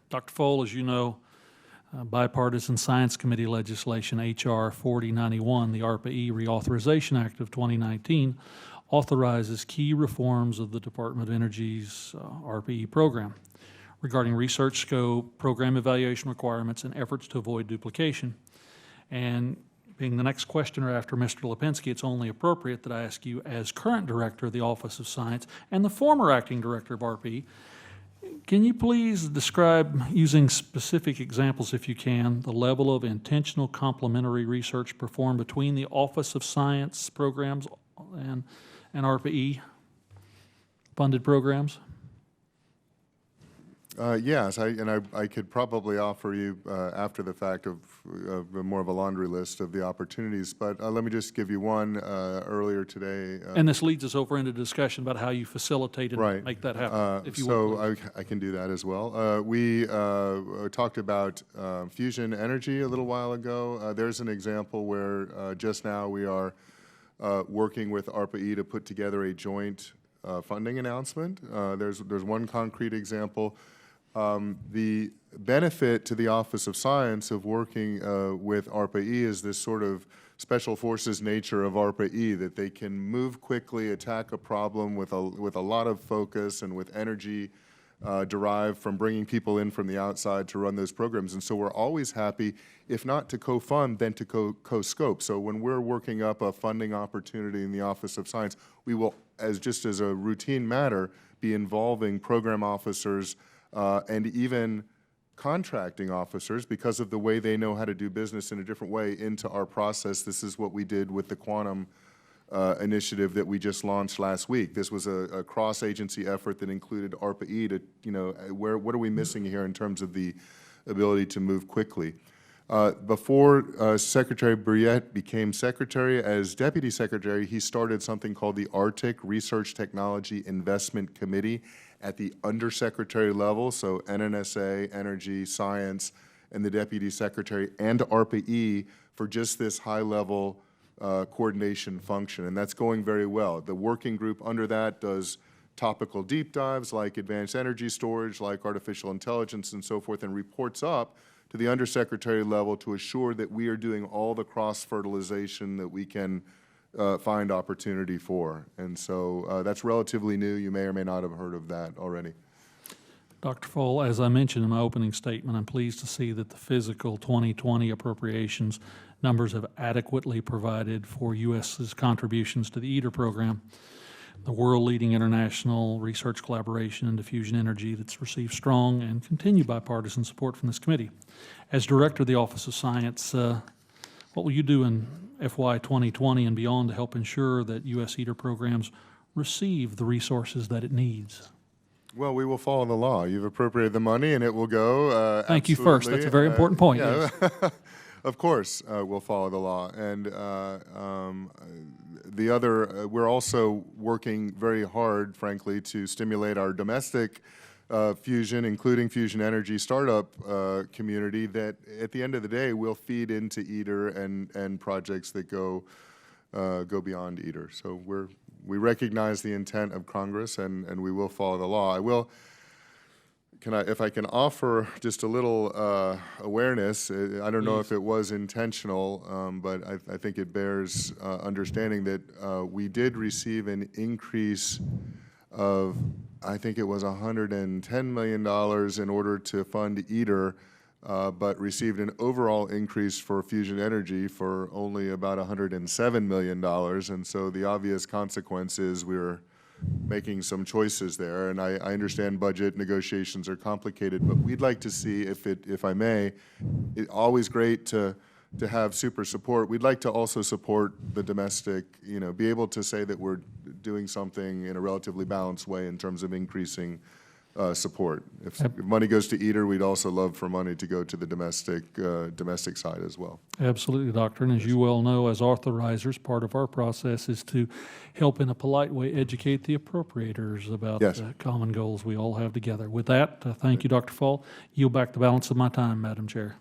Dr. Fole, as you know, bipartisan Science Committee legislation, H.R. 4091, the ARPA-E Reauthorization Act of 2019, authorizes key reforms of the Department of Energy's ARPA-E program regarding research scope, program evaluation requirements, and efforts to avoid duplication. And being the next questioner after Mr. Lipinski, it's only appropriate that I ask you, as current director of the Office of Science and the former acting director of ARPA-E, can you please describe, using specific examples if you can, the level of intentional complementary research performed between the Office of Science programs and ARPA-E funded programs? Yes, I could probably offer you after the fact of more of a laundry list of the opportunities, but let me just give you one earlier today. And this leads us over into discussion about how you facilitate and make that happen, if you will. I can do that as well. We talked about fusion energy a little while ago. There's an example where just now we are working with ARPA-E to put together a joint funding announcement. There's one concrete example. The benefit to the Office of Science of working with ARPA-E is this sort of special forces nature of ARPA-E, that they can move quickly, attack a problem with a lot of focus and with energy derived from bringing people in from the outside to run those programs. And so we're always happy, if not to co-fund, then to co-scope. So when we're working up a funding opportunity in the Office of Science, we will, just as a routine matter, be involving program officers and even contracting officers, because of the way they know how to do business in a different way, into our process. This is what we did with the quantum initiative that we just launched last week. This was a cross-agency effort that included ARPA-E to, what are we missing here in terms of the ability to move quickly? Before Secretary Brouillette became secretary, as deputy secretary, he started something called the Arctic Research Technology Investment Committee at the undersecretary level, so NNSA, Energy, Science, and the deputy secretary, and ARPA-E for just this high-level coordination function, and that's going very well. The working group under that does topical deep dives like advanced energy storage, like artificial intelligence and so forth, and reports up to the undersecretary level to assure that we are doing all the cross-fertilization that we can find opportunity for. And so that's relatively new. You may or may not have heard of that already. Dr. Fole, as I mentioned in my opening statement, I'm pleased to see that the fiscal 2020 appropriations numbers have adequately provided for U.S.'s contributions to the ITER program, the world-leading international research collaboration into fusion energy that's received strong and continued bipartisan support from this committee. As Director of the Office of Science, what will you do in FY 2020 and beyond to help ensure that U.S. ITER programs receive the resources that it needs? Well, we will follow the law. You've appropriated the money, and it will go. Thank you first. That's a very important point. Yeah. Yes. Of course, we'll follow the law. And the other, we're also working very hard, frankly, to stimulate our domestic fusion, including fusion energy startup community, that at the end of the day will feed into ITER and projects that go beyond ITER. So we recognize the intent of Congress, and we will follow the law. I will, if I can offer just a little awareness, I don't know if it was intentional, but I think it bears understanding that we did receive an increase of, I think it was $110 million in order to fund ITER, but received an overall increase for fusion energy for only about $107 million. And so the obvious consequence is we're making some choices there. And I understand budget negotiations are complicated, but we'd like to see, if I may, it's always great to have super support. We'd like to also support the domestic, be able to say that we're doing something in a relatively balanced way in terms of increasing support. If money goes to ITER, we'd also love for money to go to the domestic side as well. Absolutely, Doctor. And as you well know, as authorizers, part of our process is to help in a polite way educate the appropriators about the common goals we all have together. With that, thank you, Dr. Fole. Yield back the balance of my time, Madam Chair.